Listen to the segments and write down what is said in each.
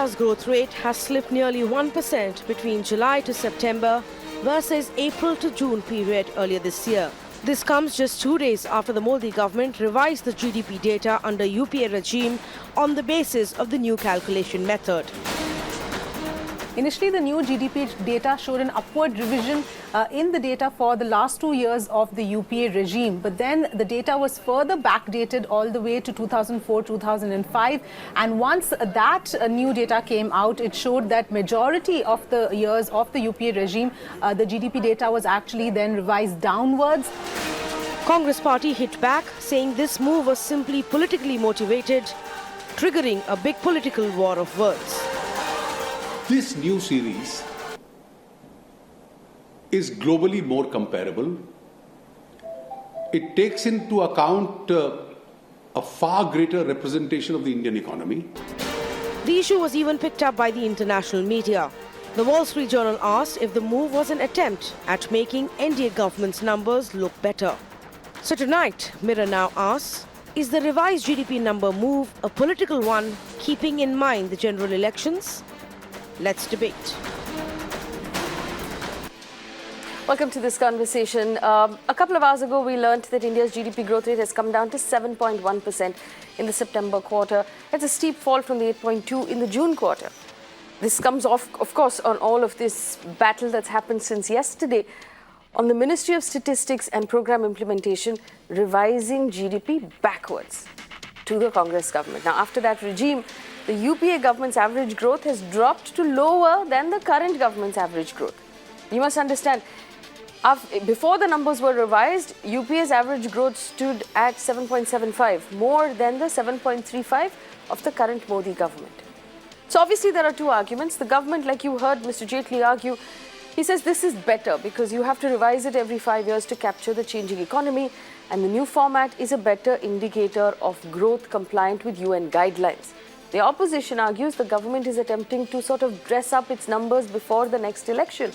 India's growth rate has slipped nearly 1% between July to September versus April to June period earlier this year. This comes just 2 days after the Modi government revised the GDP data under UPA regime on the basis of the new calculation method. Initially, the new GDP data showed an upward revision in the data for the last 2 years of the UPA regime. But then the data was further backdated all the way to 2004-2005. And once that new data came out, it showed that majority of the years of the UPA regime, the GDP data was actually then revised downwards. Congress party hit back, saying this move was simply politically motivated, triggering a big political war of words. This new series is globally more comparable. It takes into account a far greater representation of the Indian economy. The issue was even picked up by the international media. The Wall Street Journal asked if the move was an attempt at making NDA government's numbers look better. So tonight, Mirror Now asks, is the revised GDP number move a political one, keeping in mind the general elections? Let's debate. Welcome to this conversation. A couple of hours ago, we learned that India's GDP growth rate has come down to 7.1% in the September quarter. That's a steep fall from the 8.2% in the June quarter. This comes off, of course, on all of this battle that's happened since yesterday on the Ministry of Statistics and Program Implementation revising GDP backwards to the Congress government. Now, after that regime, the UPA government's average growth has dropped to lower than the current government's average growth. You must understand, before the numbers were revised, UPA's average growth stood at 7.75, more than the 7.35 of the current Modi government. So obviously there are two arguments. The government, like you heard Mr. Jaitley argue, he says this is better because you have to revise it every 5 years to capture the changing economy, and the new format is a better indicator of growth compliant with UN guidelines. The opposition argues the government is attempting to sort of dress up its numbers before the next election.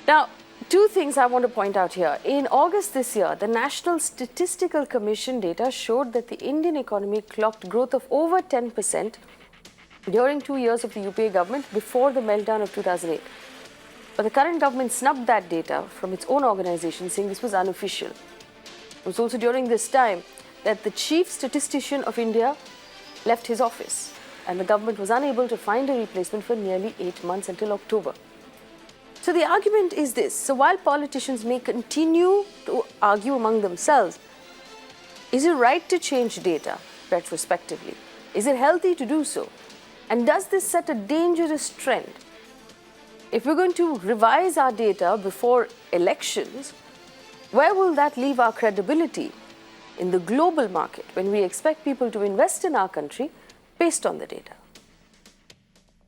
Now, two things I want to point out here. In August this year, the National Statistical Commission data showed that the Indian economy clocked growth of over 10% during 2 years of the UPA government before the meltdown of 2008. But the current government snubbed that data from its own organization, saying this was unofficial. It was also during this time that the chief statistician of India left his office, and the government was unable to find a replacement for nearly 8 months until October. So the argument is this. So while politicians may continue to argue among themselves, is it right to change data retrospectively? Is it healthy to do so? And does this set a dangerous trend? If we're going to revise our data before elections, where will that leave our credibility in the global market when we expect people to invest in our country based on the data?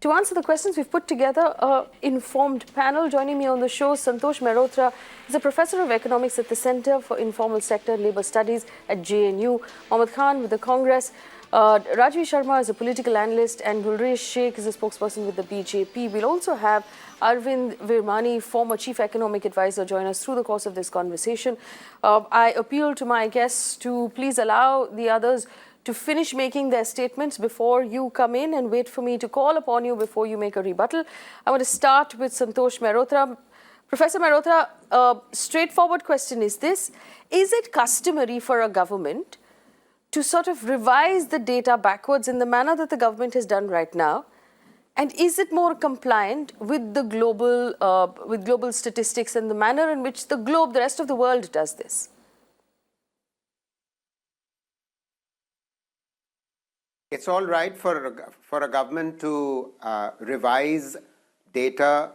To answer the questions, we've put together an informed panel. Joining me on the show, Santosh Mehrotra is a professor of economics at the Center for Informal Sector and Labour Studies at JNU. Mohammad Khan with the Congress. Rajvi Sharma is a political analyst, and Gulresh Sheikh is a spokesperson with the BJP. We'll also have Arvind Virmani, former chief economic advisor, join us through the course of this conversation. I appeal to my guests to please allow the others to finish making their statements before you come in, and wait for me to call upon you before you make a rebuttal. I want to start with Santosh Mehrotra. Professor Mehrotra, a straightforward question is this. Is it customary for a government to sort of revise the data backwards in the manner that the government has done right now? And is it more compliant with the global statistics and the manner in which the rest of the world does this? It's all right for a government to revise data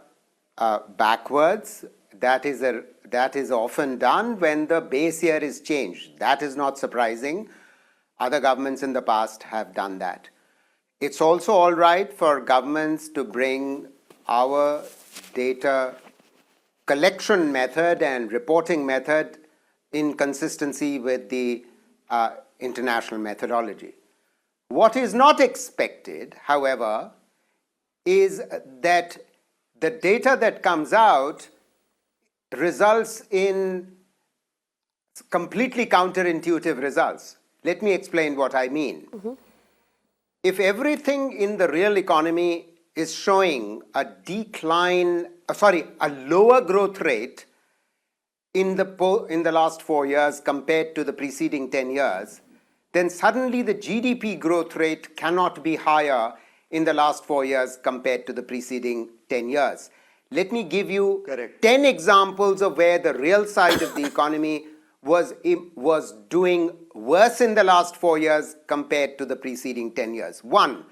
backwards. That is often done when the base year is changed. That is not surprising. Other governments in the past have done that. It's also all right for governments to bring our data collection method and reporting method in consistency with the international methodology. What is not expected, however, is that the data that comes out results in completely counterintuitive results. Let me explain what I mean. if everything in the real economy is showing a lower growth rate in the last 4 years compared to the preceding 10 years, then suddenly the GDP growth rate cannot be higher in the last 4 years compared to the preceding 10 years. Let me give you 10 examples of where the real side of the economy was doing worse in the last 4 years compared to the preceding 10 years. 1,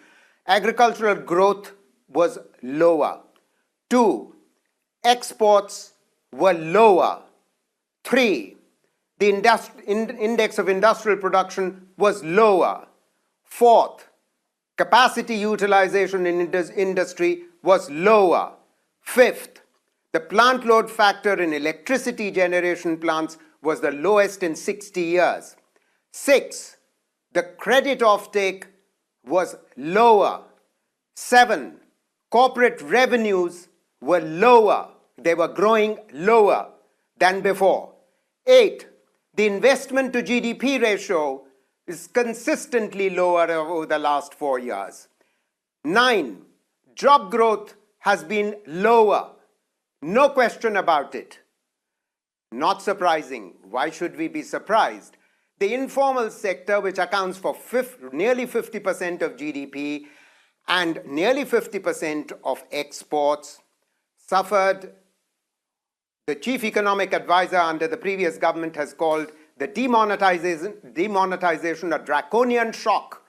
agricultural growth was lower. 2, exports were lower. 3, the index of industrial production was lower. 4th, capacity utilization in industry was lower. 5th, the plant load factor in electricity generation plants was the lowest in 60 years. 6, the credit offtake was lower. 7, corporate revenues were lower. They were growing lower than before. 8, the investment to GDP ratio is consistently lower over the last 4 years. 9, job growth has been lower. No question about it. Not surprising. Why should we be surprised? The informal sector, which accounts for nearly 50% of GDP and nearly 50% of exports, suffered. The chief economic advisor under the previous government has called the demonetization a draconian shock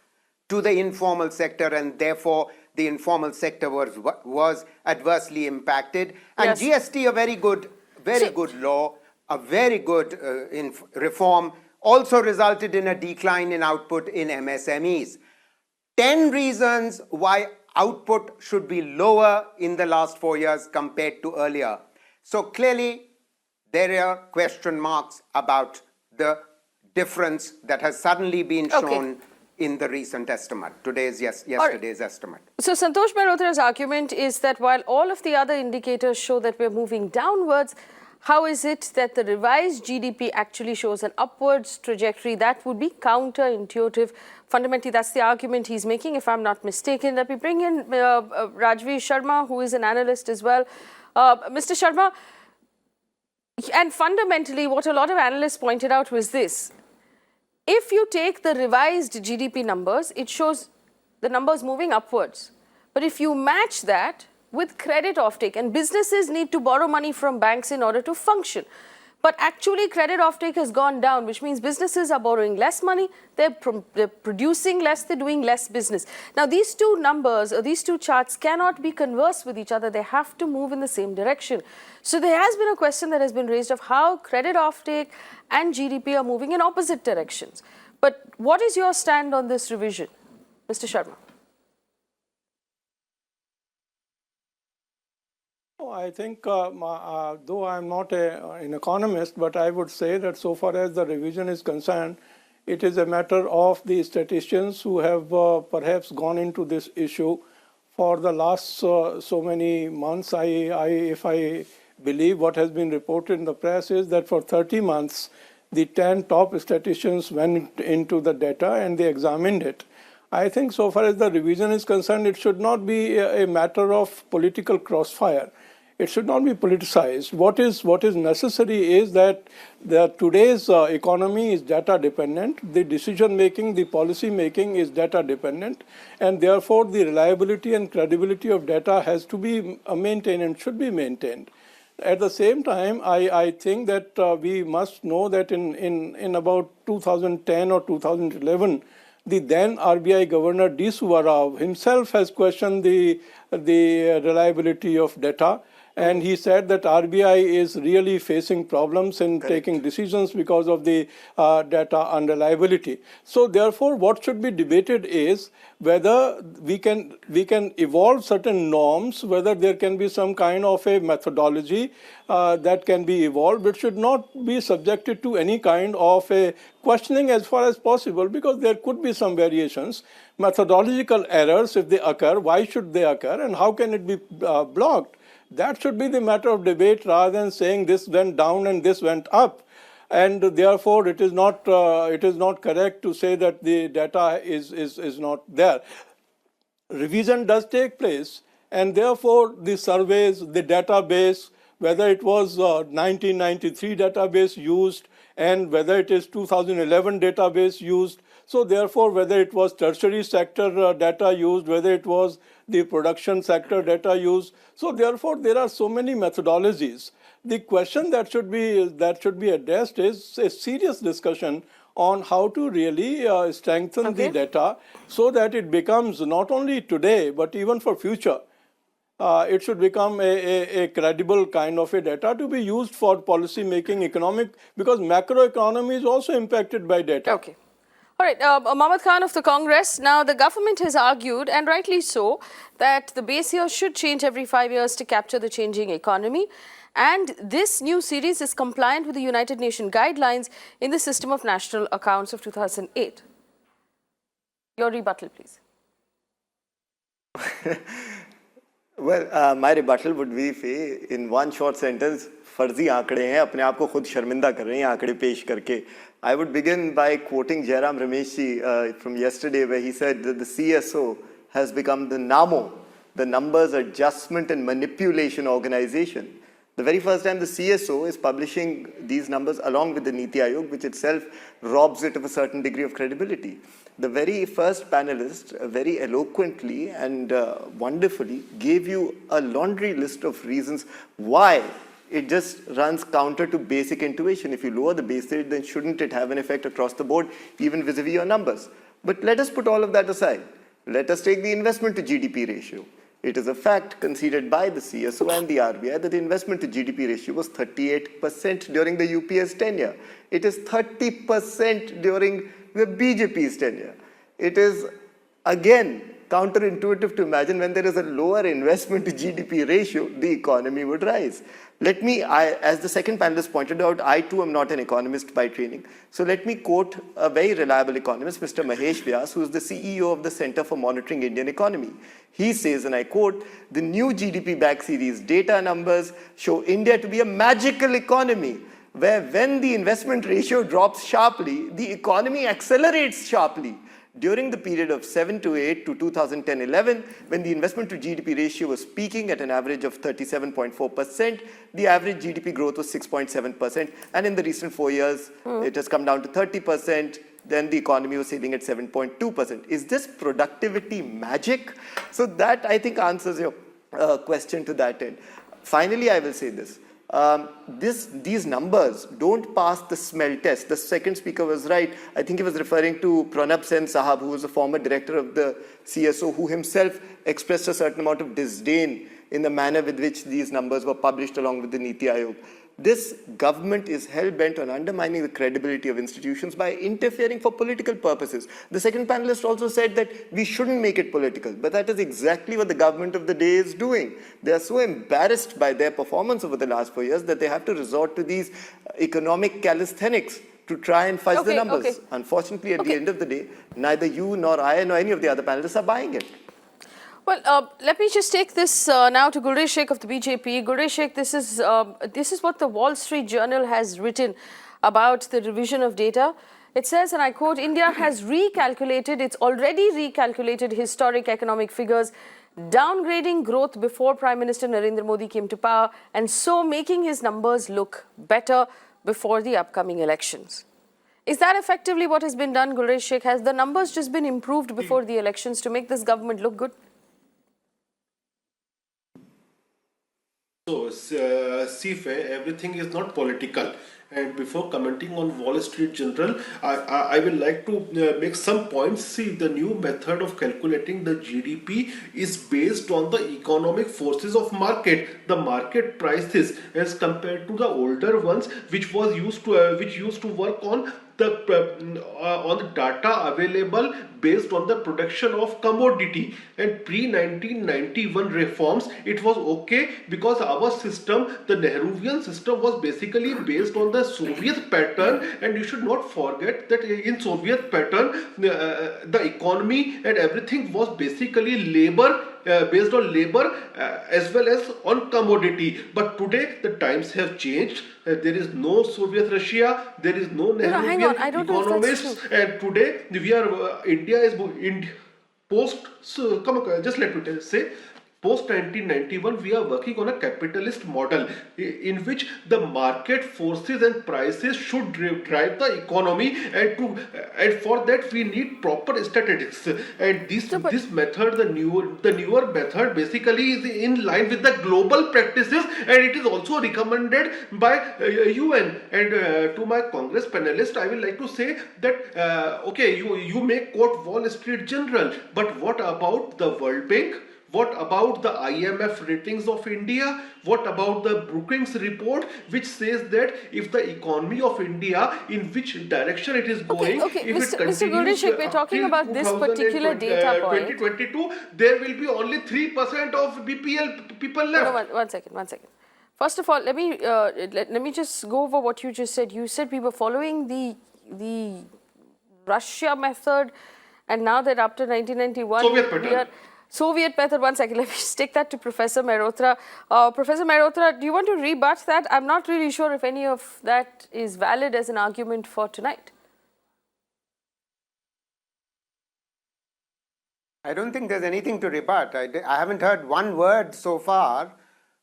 to the informal sector, and therefore the informal sector was adversely impacted. And yes. GST, a very good law, a very good reform, also resulted in a decline in output in MSMEs. 10 reasons why output should be lower in the last 4 years compared to earlier. So clearly, there are question marks about the difference that has suddenly been shown in the recent estimate, yesterday's estimate. So Santosh Mehrotra's argument is that while all of the other indicators show that we're moving downwards, how is it that the revised GDP actually shows an upwards trajectory? That would be counterintuitive. Fundamentally, that's the argument he's making, if I'm not mistaken. Let me bring in Rajveer Sharma, who is an analyst as well. Mr. Sharma, and fundamentally, what a lot of analysts pointed out was this. If you take the revised GDP numbers, it shows the numbers moving upwards. But if you match that with credit offtake, and businesses need to borrow money from banks in order to function, but actually credit offtake has gone down, which means businesses are borrowing less money, they're producing less, they're doing less business. Now, these two numbers, or these two charts cannot be converse with each other. They have to move in the same direction. So there has been a question that has been raised of how credit offtake and GDP are moving in opposite directions. But what is your stand on this revision, Mr. Sharma? I think, though I'm not an economist, but I would say that so far as the revision is concerned, it is a matter of the statisticians who have perhaps gone into this issue for the last so many months. If I believe what has been reported in the press is that for 30 months, the 10 top statisticians went into the data and they examined it. I think so far as the revision is concerned, it should not be a matter of political crossfire. It should not be politicized. What is necessary is that today's economy is data dependent. The decision making, the policy making is data dependent, and therefore the reliability and credibility of data has to be maintained and should be maintained. At the same time, I think that we must know that in about 2010 or 2011, the then RBI Governor DSouza himself has questioned the reliability of data. And he said that RBI is really facing problems in taking decisions because of the data unreliability. So therefore, what should be debated is whether we can evolve certain norms, whether there can be some kind of a methodology that can be evolved, but should not be subjected to any kind of a questioning as far as possible, because there could be some variations. Methodological errors, if they occur, why should they occur and how can it be blocked? That should be the matter of debate, rather than saying this went down and this went up. And therefore, it is not correct to say that the data is not there. revision does take place, and therefore the surveys, the database, whether it was 1993 database used and whether it is 2011 database used, so therefore whether it was tertiary sector data used, whether it was the production sector data used, so therefore there are so many methodologies. The question that should be addressed is a serious discussion on how to really strengthen the data so that it becomes not only today but even for future. It should become a credible kind of a data to be used for policy making, economic, because macroeconomy is also impacted by data. Okay. All right, Mohammad Khan of the Congress. Now, the government has argued, and rightly so, that the base year should change every 5 years to capture the changing economy. And this new series is compliant with the United Nations guidelines in the System of National Accounts of 2008. Your rebuttal, please. Well, my rebuttal would be, Faye, in one short sentence, फर्जी आंकड़े हैं, अपने आप को खुद शर्मिंदा कर रहे हैं आंकड़े पेश करके. I would begin by quoting Jairam Ramesh from yesterday, where he said that the CSO has become the NAMO, the Numbers Adjustment and Manipulation Organization. The very first time the CSO is publishing these numbers along with the Niti Aayog, which itself robs it of a certain degree of credibility. The very first panelist very eloquently and wonderfully gave you a laundry list of reasons why it just runs counter to basic intuition. If you lower the base rate, then shouldn't it have an effect across the board, even vis-a-vis your numbers? But let us put all of that aside. Let us take the investment to GDP ratio. It is a fact conceded by the CSO and the RBI that the investment to GDP ratio was 38% during the UPS tenure. It is 30% during the BJP's tenure. It is, again, counterintuitive to imagine when there is a lower investment to GDP ratio, the economy would rise. Let me, as the second panelist pointed out, I too am not an economist by training. So let me quote a very reliable economist, Mr. Mahesh Vyas, who is the CEO of the Center for Monitoring Indian Economy. He says, and I quote, the new GDP back series data numbers show India to be a magical economy, where when the investment ratio drops sharply, the economy accelerates sharply. During the period of 7 to 8 to 2010-11, when the investment to GDP ratio was peaking at an average of 37.4%, the average GDP growth was 6.7%. And in the recent 4 years, it has come down to 30%. Then the economy was sailing at 7.2%. Is this productivity magic? So that, I think, answers your question to that end. Finally, I will say this. These numbers don't pass the smell test. The second speaker was right. I think he was referring to Pranab Sen Sahab, who was a former director of the CSO, who himself expressed a certain amount of disdain in the manner with which these numbers were published along with the Niti Aayog. This government is hell-bent on undermining the credibility of institutions by interfering for political purposes. The second panelist also said that we shouldn't make it political, but that is exactly what the government of the day is doing. They are so embarrassed by their performance over the last 4 years that they have to resort to these economic calisthenics to try and fudge the numbers. Unfortunately, at the end of the day, neither you nor I nor any of the other panelists are buying it. Well, let me just take this now to Gulresh Sheikh of the BJP. Gulresh Sheikh, this is what the Wall Street Journal has written about the revision of data. It says, and I quote, India has it's already recalculated historic economic figures, downgrading growth before Prime Minister Narendra Modi came to power, and so making his numbers look better before the upcoming elections. Is that effectively what has been done, Gulresh Sheikh? Has the numbers just been improved before the elections to make this government look good? So, see, Faye, everything is not political. And before commenting on Wall Street Journal, I will like to make some points. See, the new method of calculating the GDP is based on the economic forces of market, the market prices, as compared to the older ones, which used to work on the data available based on the production of commodity. And pre-1991 reforms, it was okay because our system, the Nehruvian system, was basically based on the Soviet pattern, and you should not forget that in Soviet pattern, the economy and everything was basically labor, based on labor as well as on commodity. But today the times have changed. There is no Soviet Russia, there is no Nehruvian economists, and today we are India is just let me say, post 1991, we are working on a capitalist model in which the market forces and prices should drive the economy, and for that we need proper statistics. And this method, the newer method, basically is in line with the global practices, and it is also recommended by UN. And to my Congress panelists, I will like to say that okay, you may quote Wall Street Journal, but what about the World Bank? What about the IMF ratings of India? What about the Brookings report, which says that if the economy of India, in which direction it is going, Okay, if Mr. it continues Gulrishik, we're talking till about this particular 2020, data point. 2022, there will be only 3% of BPL people left. No, one second. First of all, let me just go over what you just said. You said we were following the Russia method, and now that after 1991, Soviet pattern. Soviet method. One second, let me just take that to Professor Mehrotra. Professor Mehrotra, do you want to rebut that? I'm not really sure if any of that is valid as an argument for tonight. I don't think there's anything to rebut. I haven't heard one word so far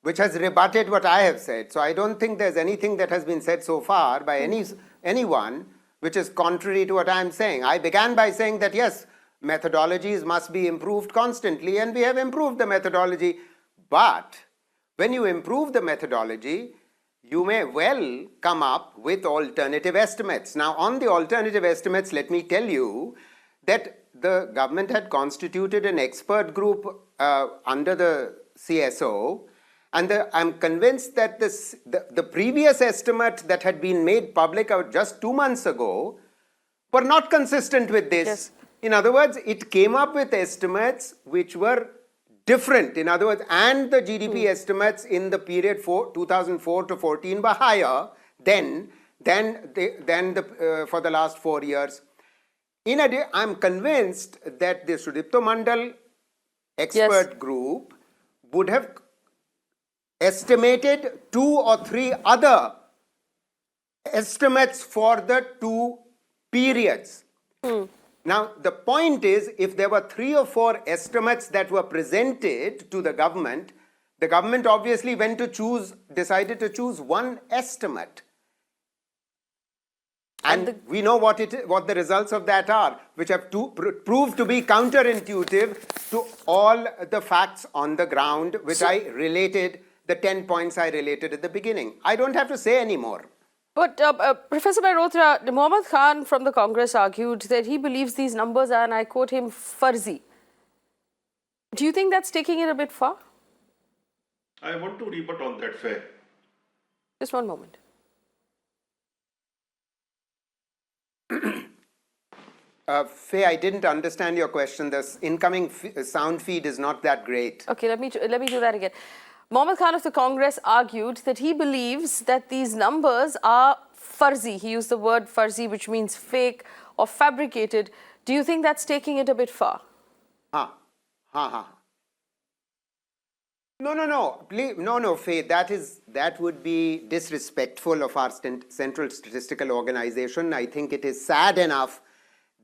which has rebutted what I have said. So I don't think there's anything that has been said so far by anyone which is contrary to what I'm saying. I began by saying that yes, methodologies must be improved constantly, and we have improved the methodology. But when you improve the methodology, you may well come up with alternative estimates. Now, on the alternative estimates, let me tell you that the government had constituted an expert group under the CSO, and I'm convinced that the previous estimate that had been made public just 2 months ago were not consistent with this. Yes. In other words, it came up with estimates which were different. In other words, and the GDP estimates in the period 2004 to 14 were higher than for the last 4 years. In addition, I'm convinced that the Sudipto Mandal expert group would have estimated 2 or 3 other estimates for the 2 periods. Now, the point is, if there were 3 or 4 estimates that were presented to the government obviously decided to choose one estimate. And we know what the results of that are, which have proved to be counterintuitive to all the facts on the ground, which I related, the 10 points I related at the beginning. I don't have to say any more. But Professor Mehrotra, Mohammad Khan from the Congress argued that he believes these numbers are, and I quote him, farzi. Do you think that's taking it a bit far? I want to rebut on that, Faye. Just one moment. Faye, I didn't understand your question. The incoming sound feed is not that great. Okay, let me do that again. Mohammad Khan of the Congress argued that he believes that these numbers are farzi. He used the word farzi, which means fake or fabricated. Do you think that's taking it a bit far? No. Please, no, Faye. That would be disrespectful of our Central Statistical Organization. I think it is sad enough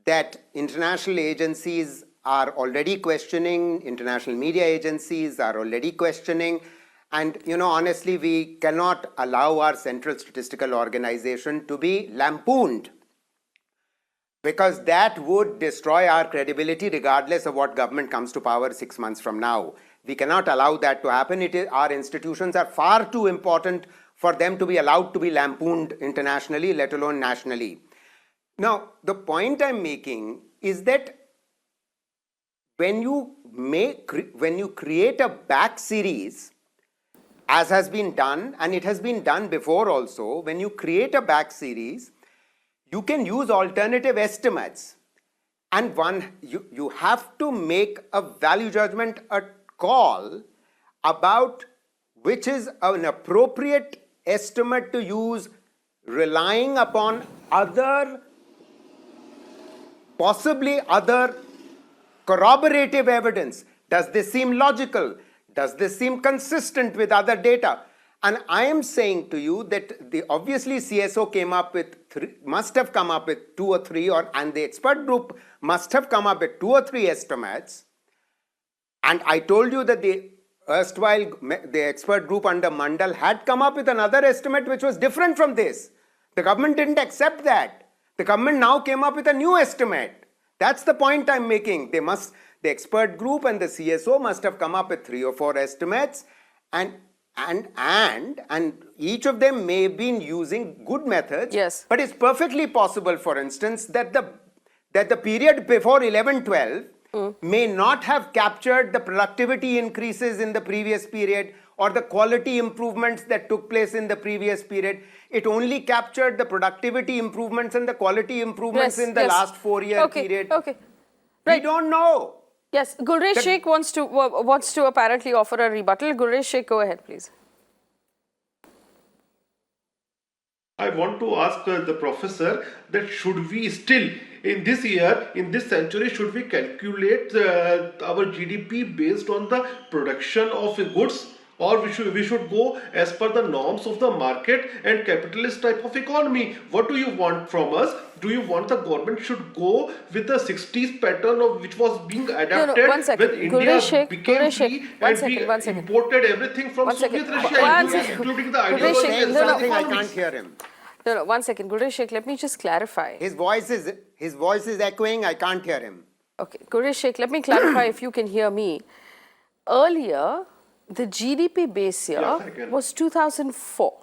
that international agencies are already questioning, international media agencies are already questioning, and honestly, we cannot allow our Central Statistical Organization to be lampooned, because that would destroy our credibility regardless of what government comes to power 6 months from now. We cannot allow that to happen. Our institutions are far too important for them to be allowed to be lampooned internationally, let alone nationally. Now, the point I'm making is that when you create a back series, as has been done, and it has been done before also, when you create a back series, you can use alternative estimates, and you have to make a value judgment, a call about which is an appropriate estimate to use, relying upon possibly other corroborative evidence. Does this seem logical? Does this seem consistent with other data? And I am saying to you that obviously CSO came up with must have come up with 2 or 3, and the expert group must have come up with 2 or 3 estimates. And I told you that the expert group under Mandal had come up with another estimate which was different from this. The government didn't accept that. The government now came up with a new estimate. That's the point I'm making. The expert group and the CSO must have come up with 3 or 4 estimates, and each of them may have been using good methods. Yes. But it's perfectly possible, for instance, that the period before 11-12 may not have captured the productivity increases in the previous period or the quality improvements that took place in the previous period. It only captured the productivity improvements and the quality improvements in the last 4-year period. Okay. We don't know. Yes, Gulresh Sheikh wants to apparently offer a rebuttal. Gulresh Sheikh, go ahead, please. I want to ask the professor that should we still, in this year, in this century, should we calculate our GDP based on the production of goods, or we should go as per the norms of the market and capitalist type of economy? What do you want from us? Do you want the government should go with the 60s pattern of which was being adapted No, 1 second. when India became free and we imported everything from Soviet Russia, including the ideology and I can't hear him. No, 1 second. Gulresh Sheikh, let me just clarify. His voice is echoing. I can't hear him. Okay, Gulresh Sheikh, let me clarify if you can hear me. Earlier, the GDP base year was 2004,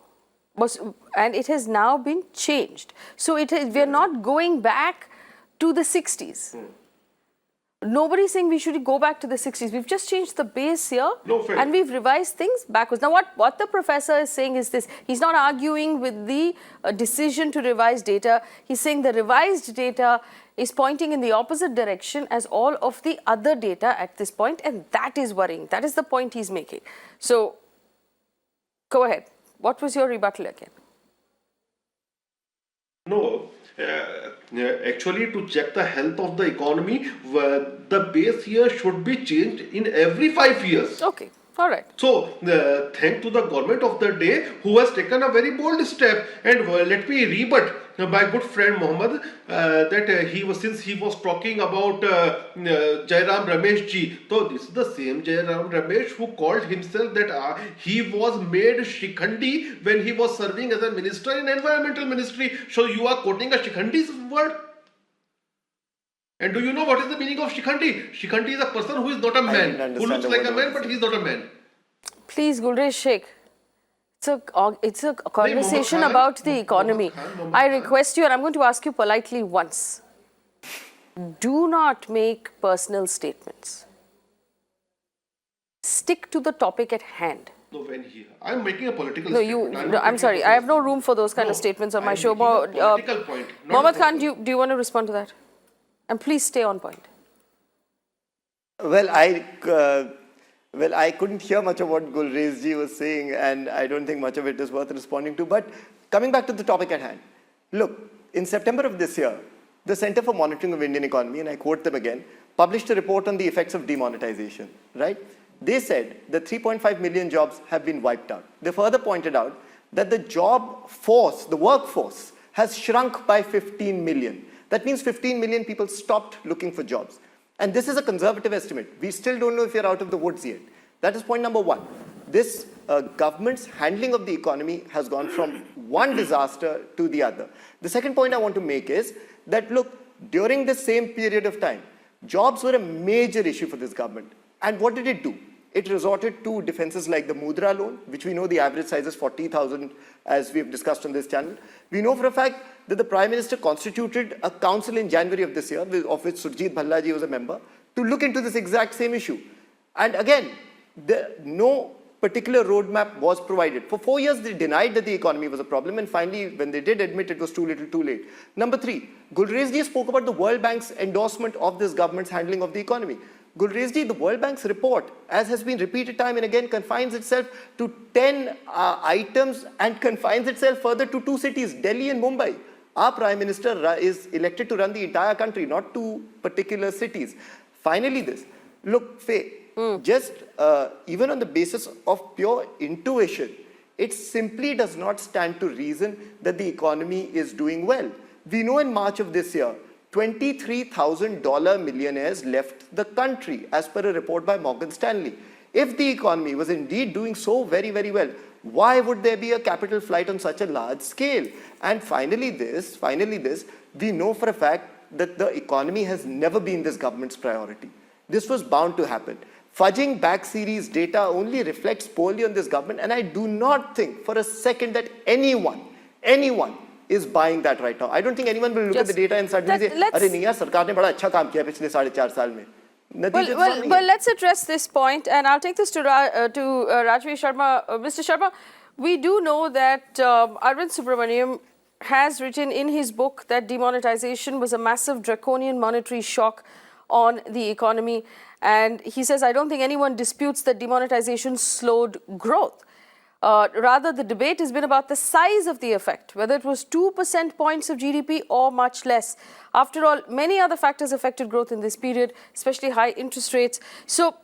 and it has now been changed. So we're not going back to the 60s. Nobody's saying we should go back to the 60s. We've just changed the base here, and we've revised things backwards. Now, what the professor is saying is this. He's not arguing with the decision to revise data. He's saying the revised data is pointing in the opposite direction as all of the other data at this point, and that is worrying. That is the point he's making. So, go ahead. What was your rebuttal again? No. Actually, to check the health of the economy, the base year should be changed in every 5 years. Okay, all right. So, thank to the government of the day who has taken a very bold step. And let me rebut my good friend Mohammed that since he was talking about Jairam Ramesh ji. So, this is the same Jairam Ramesh who called himself that he was made Shikhandi when he was serving as a minister in environmental ministry. So, you are quoting a Shikhandi's word. And do you know what is the meaning of Shikhandi? Shikhandi is a person who is not a man, who looks like a man, but he is not a man. Please, Gulresh Sheikh, it's a conversation about the economy. I request you, and I'm going to ask you politely once, do not make personal statements. Stick to the topic at hand. No, I'm making a political statement. No, I'm sorry. I have no room for those kind of statements on my show. Political point. Mohammed Khan, do you want to respond to that? And please stay on point. Well, I couldn't hear much of what Gulresh ji was saying, and I don't think much of it is worth responding to. But coming back to the topic at hand, look, in September of this year, the Center for Monitoring of Indian Economy, and I quote them again, published a report on the effects of demonetization, right? They said that 3.5 million jobs have been wiped out. They further pointed out that the job force, the workforce, has shrunk by 15 million. That means 15 million people stopped looking for jobs. And this is a conservative estimate. We still don't know if you're out of the woods yet. That is point number one. This government's handling of the economy has gone from one disaster to the other. The second point I want to make is that, look, during the same period of time, jobs were a major issue for this government. And what did it do? It resorted to defenses like the Mudra loan, which we know the average size is 40,000, as we've discussed on this channel. We know for a fact that the Prime Minister constituted a council in January of this year, of which Surjit Bhallaji was a member, to look into this exact same issue. And again, no particular roadmap was provided. For 4 years, they denied that the economy was a problem, and finally, when they did admit, it was too little, too late. Number three, Gulresh ji spoke about the World Bank's endorsement of this government's handling of the economy. Gulresh ji, the World Bank's report, as has been repeated time and again, confines itself to 10 items and confines itself further to 2 cities, Delhi and Mumbai. Our Prime Minister is elected to run the entire country, not 2 particular cities. Finally, this. Look, Faye, just even on the basis of pure intuition, it simply does not stand to reason that the economy is doing well. We know in March of this year, $23,000 millionaires left the country, as per a report by Morgan Stanley. If the economy was indeed doing so very, very well, why would there be a capital flight on such a large scale? And finally this, we know for a fact that the economy has never been this government's priority. This was bound to happen. Fudging back series data only reflects poorly on this government, and I do not think for a second that anyone is buying that right now. I don't think anyone will look at the data and suddenly say, "Arey nahi yaar, sarkar ne bada अच्छा काम किया पिछले 4.5 साल में." Well, let's address this point, and I'll take this to Rajveer Sharma. Mr. Sharma, we do know that Arvind Subramaniam has written in his book that demonetization was a massive draconian monetary shock on the economy. And he says, I don't think anyone disputes that demonetization slowed growth. Rather, the debate has been about the size of the effect, whether it was 2% points of GDP or much less. After all, many other factors affected growth in this period, especially high interest rates. So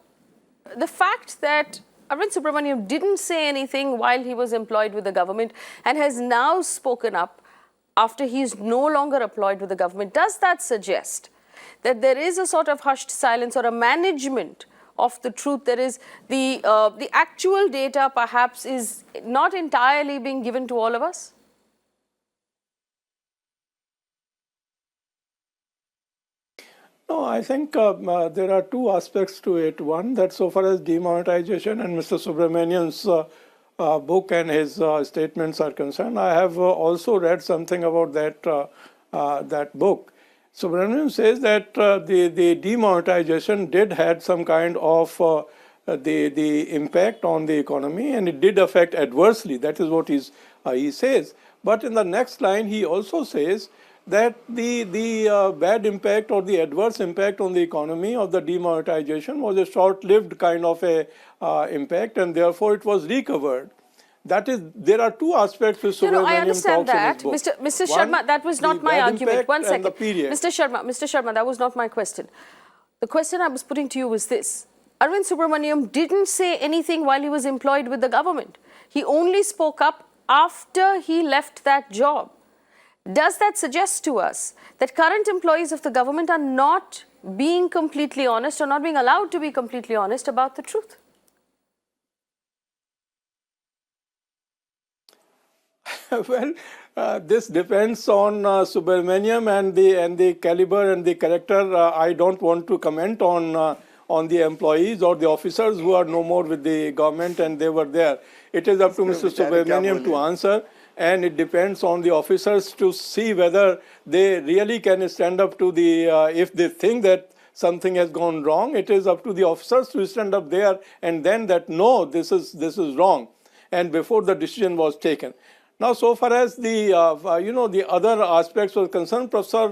the fact that Arvind Subramaniam didn't say anything while he was employed with the government and has now spoken up after he's no longer employed with the government, does that suggest that there is a sort of hushed silence or a management of the truth? There is the actual data perhaps is not entirely being given to all of us? No, I think there are two aspects to it. One, that so far as demonetization and Mr. Subramanian's book and his statements are concerned, I have also read something about that book. Subramanian says that the demonetization did had some kind of the impact on the economy, and it did affect adversely. That is what he says. But in the next line, he also says that the bad impact or the adverse impact on the economy of the demonetization was a short-lived kind of a impact, and therefore it was recovered. That is, there are two aspects to Subramanian. I understand that. Mr. Mr. Sharma, that was not my argument. 1 second. Mr. Sharma, that was not my question. The question I was putting to you was this. Arvind Subramaniam didn't say anything while he was employed with the government. He only spoke up after he left that job. Does that suggest to us that current employees of the government are not being completely honest or not being allowed to be completely honest about the truth? Well, this depends on Subramaniam and the caliber and the character. I don't want to comment on the employees or the officers who are no more with the government and they were there. It is up to Mr. Subramaniam to answer, and it depends on the officers to see whether they really can stand up to the, if they think that something has gone wrong, it is up to the officers to stand up there and then that, no, this is wrong, and before the decision was taken. Now, so far as the the other aspects were concerned, Professor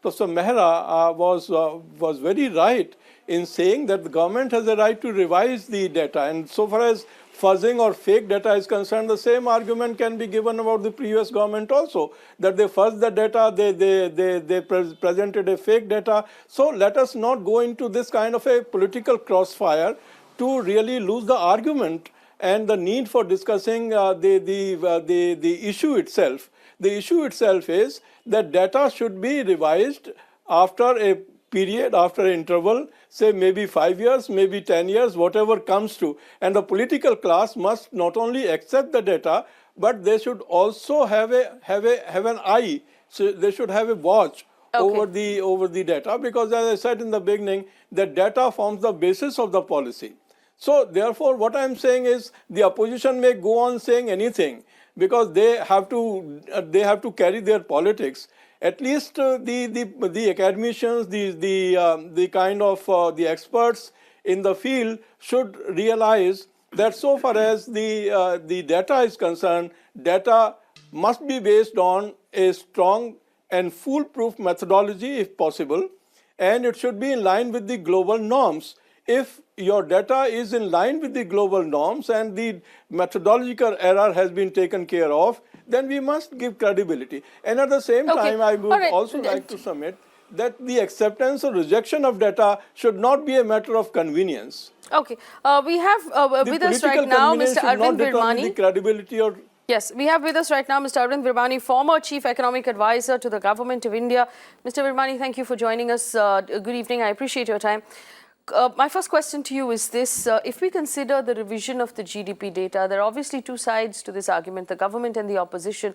Mehra was very right in saying that the government has a right to revise the data. And so far as fuzzing or fake data is concerned, the same argument can be given about the previous government also, that they fuzzed the data, they presented a fake data. So let us not go into this kind of a political crossfire to really lose the argument and the need for discussing the issue itself. The issue itself is that data should be revised after a period, after an interval, say maybe 5 years, maybe 10 years, whatever comes to. And the political class must not only accept the data, but they should also have an eye. So they should have a watch over the data, because as I said in the beginning, the data forms the basis of the policy. So therefore, what I am saying is the opposition may go on saying anything because they have to carry their politics. At least the academicians, the kind of the experts in the field should realize that so far as the data is concerned, data must be based on a strong and foolproof methodology if possible, and it should be in line with the global norms. If your data is in line with the global norms and the methodological error has been taken care of, then we must give credibility. And at the same time, I would also like to submit that the acceptance or rejection of data should not be a matter of convenience. Okay, we have with us right now Mr. Arvind Virmani. The credibility or Yes, we have with us right now Mr. Arvind Virmani, former Chief Economic Advisor to the Government of India. Mr. Virmani, thank you for joining us. Good evening. I appreciate your time. My first question to you is this. If we consider the revision of the GDP data, there are obviously two sides to this argument, the government and the opposition.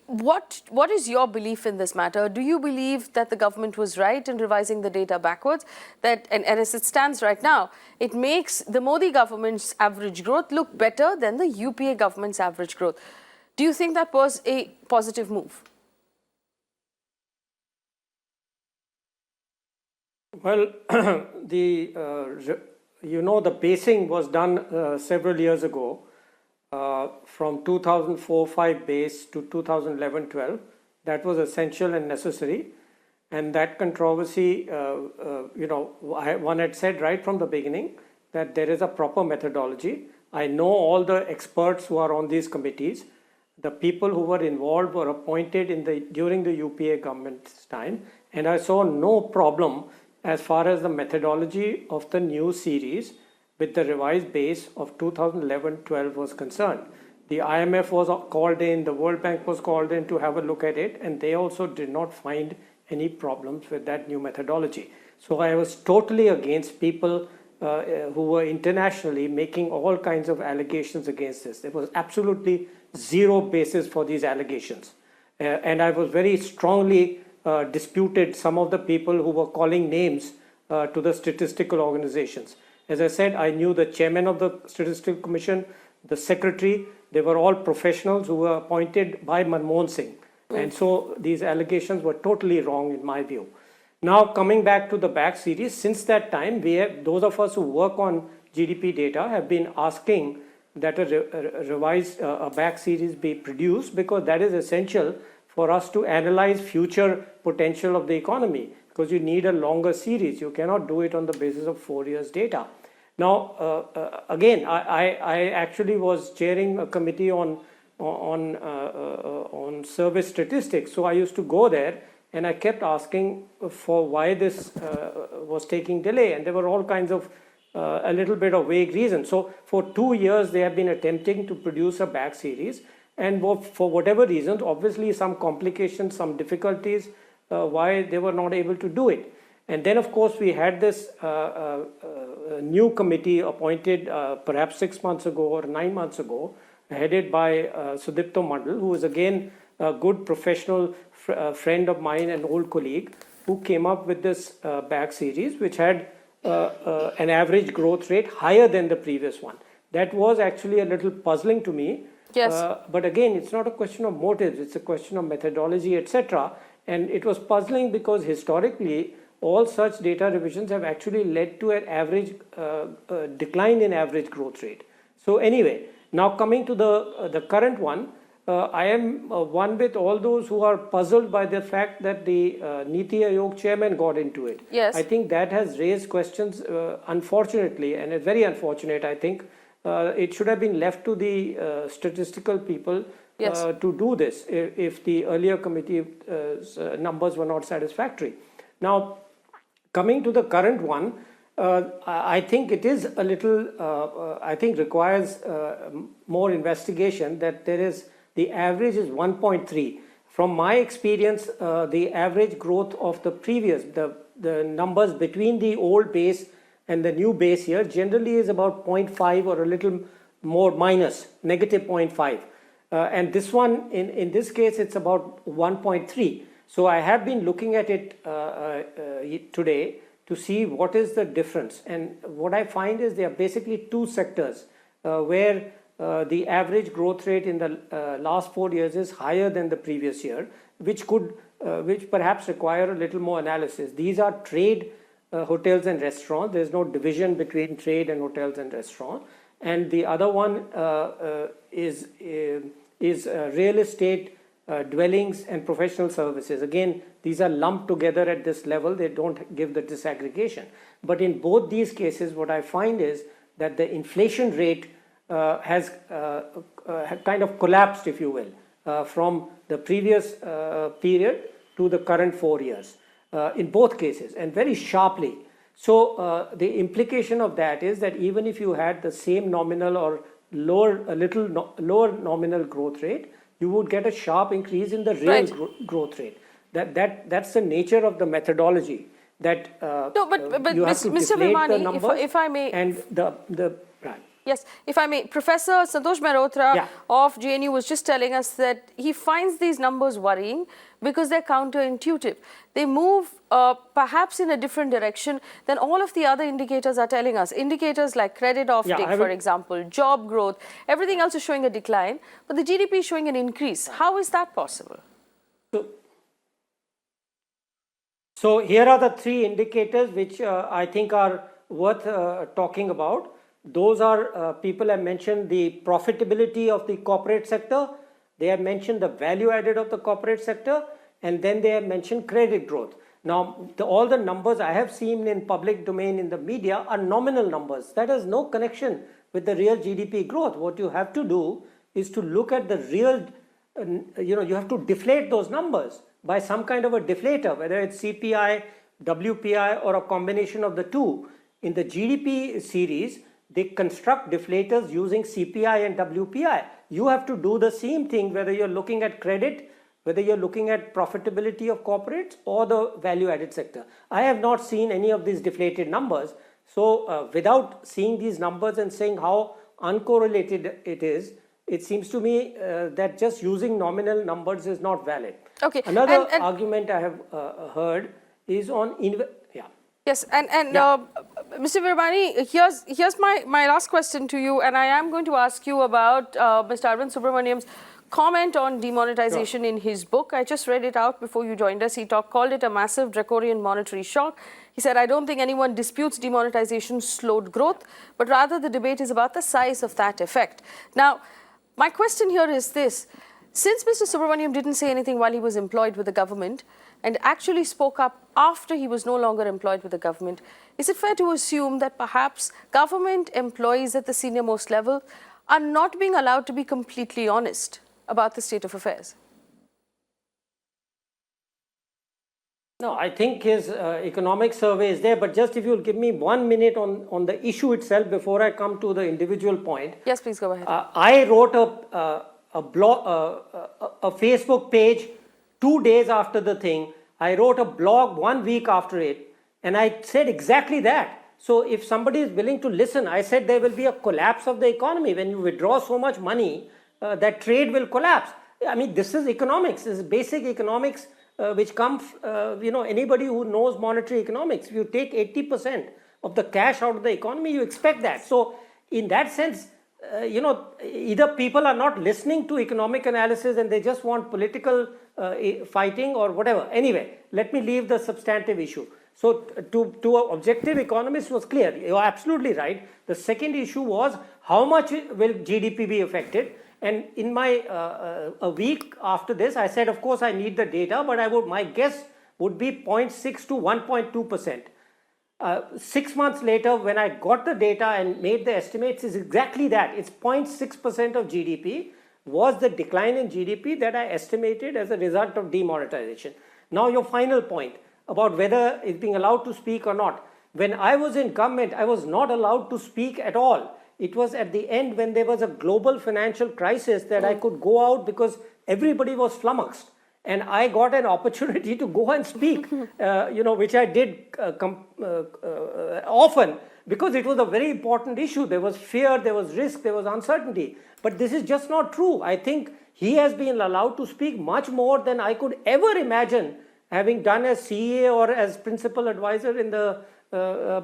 What is your belief in this matter? Do you believe that the government was right in revising the data backwards? And as it stands right now, it makes the Modi government's average growth look better than the UPA government's average growth. Do you think that was a positive move? Well, the basing was done several years ago. From 2004-5 base to 2011-12, that was essential and necessary. And that controversy, one had said right from the beginning that there is a proper methodology. I know all the experts who are on these committees. The people who were involved were appointed during the UPA government's time, and I saw no problem as far as the methodology of the new series with the revised base of 2011-12 was concerned. The IMF was called in, the World Bank was called in to have a look at it, and they also did not find any problems with that new methodology. So I was totally against people who were internationally making all kinds of allegations against this. There was absolutely zero basis for these allegations. And I was very strongly disputed some of the people who were calling names to the statistical organizations. As I said, I knew the chairman of the Statistical Commission, the secretary. They were all professionals who were appointed by Manmohan Singh. And so these allegations were totally wrong in my view. Now coming back to the back series, since that time, those of us who work on GDP data have been asking that a revised back series be produced, because that is essential for us to analyze future potential of the economy, because you need a longer series. You cannot do it on the basis of 4 years data. Now, again, I actually was chairing a committee on service statistics. So I used to go there and I kept asking for why this was taking delay. And there were all kinds of a little bit of vague reasons. So for 2 years, they have been attempting to produce a back series. And for whatever reasons, obviously some complications, some difficulties, why they were not able to do it. And then, of course, we had this new committee appointed perhaps 6 months ago or 9 months ago, headed by Sudipto Mandal, who is again a good professional friend of mine and old colleague, who came up with this back series, which had an average growth rate higher than the previous one. That was actually a little puzzling to me. Yes. But again, it's not a question of motives, it's a question of methodology, etc. And it was puzzling because historically, all such data revisions have actually led to an average decline in average growth rate. So anyway, now coming to the current one, I am one with all those who are puzzled by the fact that the Niti Aayog chairman got into it. Yes. I think that has raised questions, unfortunately, and it's very unfortunate, I think. It should have been left to the statistical people to do this if the earlier committee numbers were not satisfactory. Now, coming to the current one, I think it is a little, I think requires more investigation, that there is, the average is 1.3. From my experience, the average growth of the previous, the numbers between the old base and the new base here generally is about 0.5 or a little more minus, negative 0.5. And this one, in this case, it's about 1.3. So I have been looking at it today to see what is the difference. And what I find is there are basically two sectors where the average growth rate in the last 4 years is higher than the previous year, which perhaps require a little more analysis. These are trade, hotels and restaurants. There's no division between trade and hotels and restaurants. And the other one is real estate, dwellings and professional services. Again, these are lumped together at this level. They don't give the disaggregation. But in both these cases, what I find is that the inflation rate has kind of collapsed, if you will, from the previous period to the current 4 years in both cases, and very sharply. So the implication of that is that even if you had the same nominal or lower nominal growth rate, you would get a sharp increase in the real growth rate. That's the nature of the methodology. That no, but you have to Mr. deflate Virmani, the numbers, if I may, and the right. Yes, if I may, Professor Santosh Mehrotra of JNU was just telling us that he finds these numbers worrying because they're counterintuitive. They move perhaps in a different direction than all of the other indicators are telling us. Indicators like credit offtake, for example, job growth, everything else is showing a decline, but the GDP is showing an increase. How is that possible? So here are the three indicators which I think are worth talking about. Those are, people have mentioned the profitability of the corporate sector, they have mentioned the value added of the corporate sector, and then they have mentioned credit growth. Now, all the numbers I have seen in public domain in the media are nominal numbers. That has no connection with the real GDP growth. What you have to do is to look at the real, you have to deflate those numbers by some kind of a deflator, whether it's CPI, WPI, or a combination of the two. In the GDP series, they construct deflators using CPI and WPI. You have to do the same thing whether you're looking at credit, whether you're looking at profitability of corporates or the value-added sector. I have not seen any of these deflated numbers. So without seeing these numbers and saying how uncorrelated it is, it seems to me that just using nominal numbers is not valid. Okay. Another argument I have heard is on Yes, and Mr. Virmani, here's my last question to you, and I am going to ask you about Mr. Arvind Subramanian's comment on demonetization in his book. I just read it out before you joined us. He called it a massive draconian monetary shock. He said, I don't think anyone disputes demonetization slowed growth, but rather the debate is about the size of that effect. Now, my question here is this. Since Mr. Subramanian didn't say anything while he was employed with the government and actually spoke up after he was no longer employed with the government, is it fair to assume that perhaps government employees at the senior most level are not being allowed to be completely honest about the state of affairs? No, I think his economic survey is there, but just if you'll give me 1 minute on the issue itself before I come to the individual point. Yes, please go ahead. I wrote a Facebook page 2 days after the thing. I wrote a blog 1 week after it, and I said exactly that. So if somebody is willing to listen, I said there will be a collapse of the economy. When you withdraw so much money, that trade will collapse. I mean, this is economics. This is basic economics, which comes, anybody who knows monetary economics. If you take 80% of the cash out of the economy, you expect that. So in that sense, either people are not listening to economic analysis and they just want political fighting or whatever. Anyway, let me leave the substantive issue. So to an objective economist was clear. You're absolutely right. The second issue was how much will GDP be affected? And in my a week after this, I said, of course, I need the data, but my guess would be 0.6 to 1.2%. 6 months later, when I got the data and made the estimates, is exactly that. It's 0.6% of GDP was the decline in GDP that I estimated as a result of demonetization. Now, your final point about whether it's being allowed to speak or not. When I was in government, I was not allowed to speak at all. It was at the end when there was a global financial crisis that I could go out because everybody was flummoxed. And I got an opportunity to go and speak, which I did often because it was a very important issue. There was fear, there was risk, there was uncertainty. But this is just not true. I think he has been allowed to speak much more than I could ever imagine having done as CA or as principal advisor in the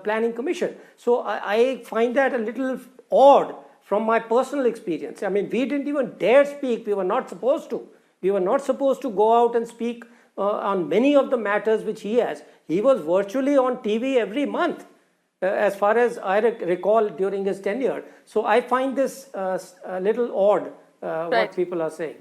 Planning Commission. So I find that a little odd from my personal experience. I mean, we didn't even dare speak. We were not supposed to. We were not supposed to go out and speak on many of the matters which he has. He was virtually on TV every month, as far as I recall during his tenure. So I find this a little odd, what people are saying.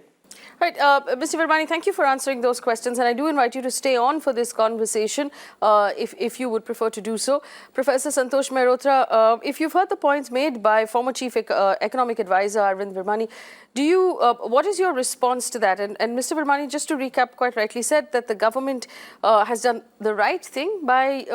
Right, Mr. Virmani, thank you for answering those questions, and I do invite you to stay on for this conversation if you would prefer to do so. Professor Santosh Mehrotra, if you've heard the points made by former Chief Economic Advisor Arvind Virmani, what is your response to that? And Mr. Virmani, just to recap, quite rightly said that the government has done the right thing by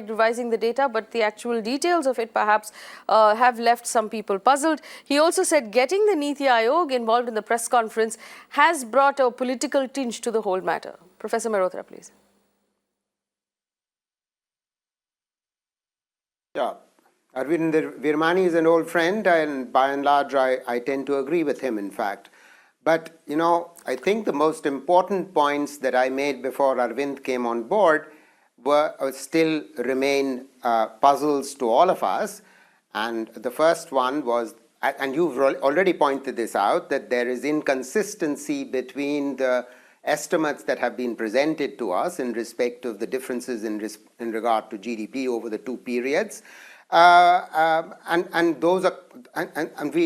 revising the data, but the actual details of it perhaps have left some people puzzled. He also said getting the Niti Aayog involved in the press conference has brought a political tinge to the whole matter. Professor Mehrotra, please. Yeah, Arvind Virmani is an old friend, and by and large, I tend to agree with him, in fact. But, you know, I think the most important points that I made before Arvind came on board still remain puzzles to all of us. And the first one was, and you've already pointed this out, that there is inconsistency between the estimates that have been presented to us in respect of the differences in regard to GDP over the two periods. And those are,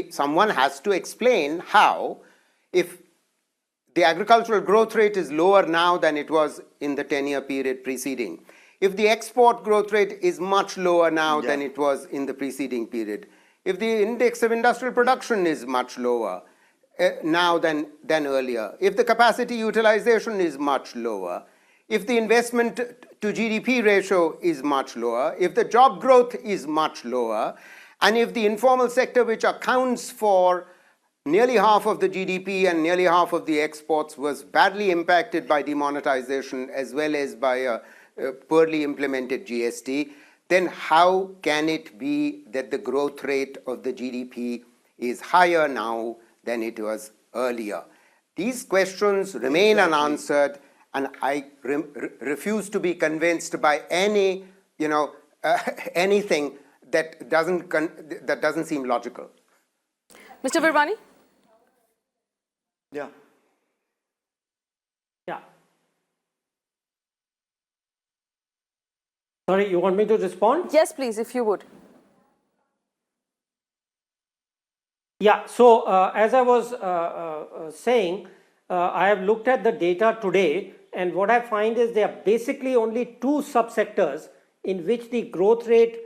someone has to explain how, if the agricultural growth rate is lower now than it was in the 10-year period preceding, if the export growth rate is much lower now than it was in the preceding period, if the index of industrial production is much lower now than earlier, if the capacity utilization is much lower, if the investment to GDP ratio is much lower, if the job growth is much lower, and if the informal sector, which accounts for nearly half of the GDP and nearly half of the exports, was badly impacted by demonetization as well as by a poorly implemented GST, then how can it be that the growth rate of the GDP is higher now than it was earlier? These questions remain unanswered, and I refuse to be convinced by any, anything that doesn't seem logical. Mr. Virmani? Yeah. Yeah. Sorry, you want me to respond? Yes, please, if you would. Yeah, so as I was saying, I have looked at the data today, and what I find is there are basically only two subsectors in which the growth rate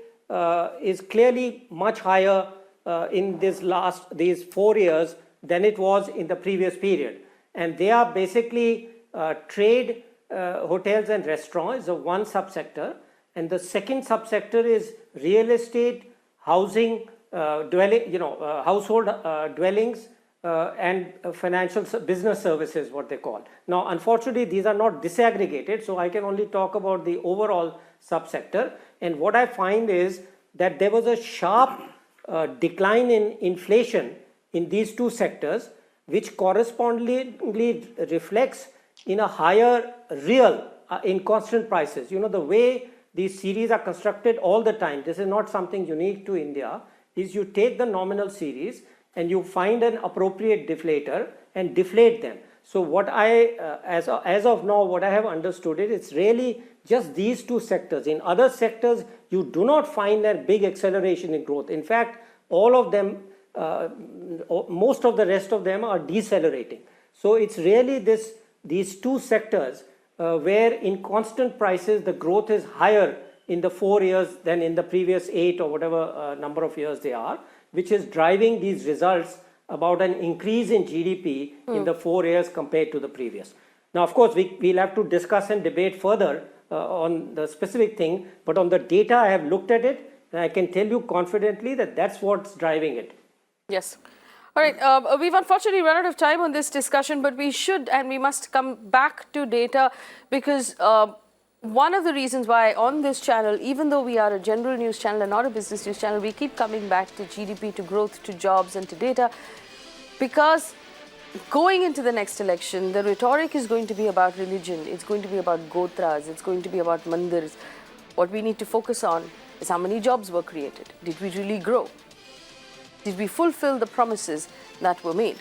is clearly much higher in these 4 years than it was in the previous period. And they are basically trade, hotels and restaurants is one subsector, and the second subsector is real estate, housing, household dwellings, and financial business services, what they call. Now, unfortunately, these are not disaggregated, so I can only talk about the overall subsector. And what I find is that there was a sharp decline in inflation in these two sectors, which correspondingly reflects in a higher real in constant prices. You know, the way these series are constructed all the time, this is not something unique to India, is you take the nominal series and you find an appropriate deflator and deflate them. So what as of now, what I have understood it's really just these two sectors. In other sectors, you do not find a big acceleration in growth. In fact, all of them, most of the rest of them are decelerating. So it's really these two sectors where in constant prices, the growth is higher in the 4 years than in the previous 8 or whatever number of years they are, which is driving these results about an increase in GDP in the 4 years compared to the previous. Now, of course, we'll have to discuss and debate further on the specific thing, but on the data, I have looked at it, and I can tell you confidently that that's what's driving it. Yes. All right, we've unfortunately run out of time on this discussion, but we should and we must come back to data, because one of the reasons why on this channel, even though we are a general news channel and not a business news channel, we keep coming back to GDP, to growth, to jobs and to data, because going into the next election, the rhetoric is going to be about religion, it's going to be about gotras, it's going to be about mandirs. What we need to focus on is how many jobs were created. Did we really grow? Did we fulfill the promises that were made?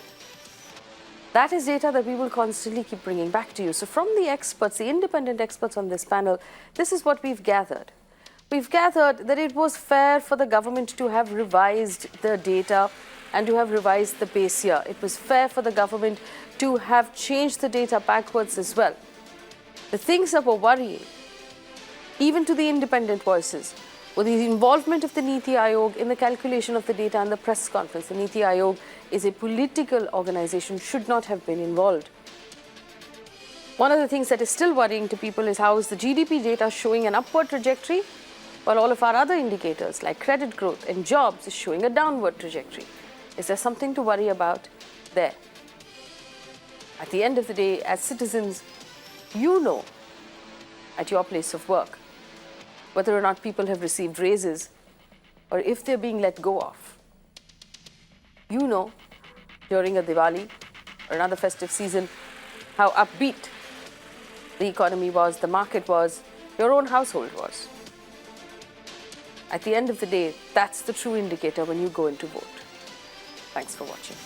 That is data that we will constantly keep bringing back to you. So from the experts, the independent experts on this panel, this is what we've gathered. We've gathered that it was fair for the government to have revised the data and to have revised the base year. It was fair for the government to have changed the data backwards as well. The things that were worrying, even to the independent voices, were the involvement of the Niti Aayog in the calculation of the data and the press conference. The Niti Aayog is a political organization, should not have been involved. One of the things that is still worrying to people is how is the GDP data showing an upward trajectory, while all of our other indicators like credit growth and jobs is showing a downward trajectory. Is there something to worry about there? At the end of the day, as citizens, you know at your place of work whether or not people have received raises or if they're being let go of. You know during a Diwali or another festive season how upbeat the economy was, the market was, your own household was. At the end of the day, that's the true indicator when you go in to vote. Thanks for watching.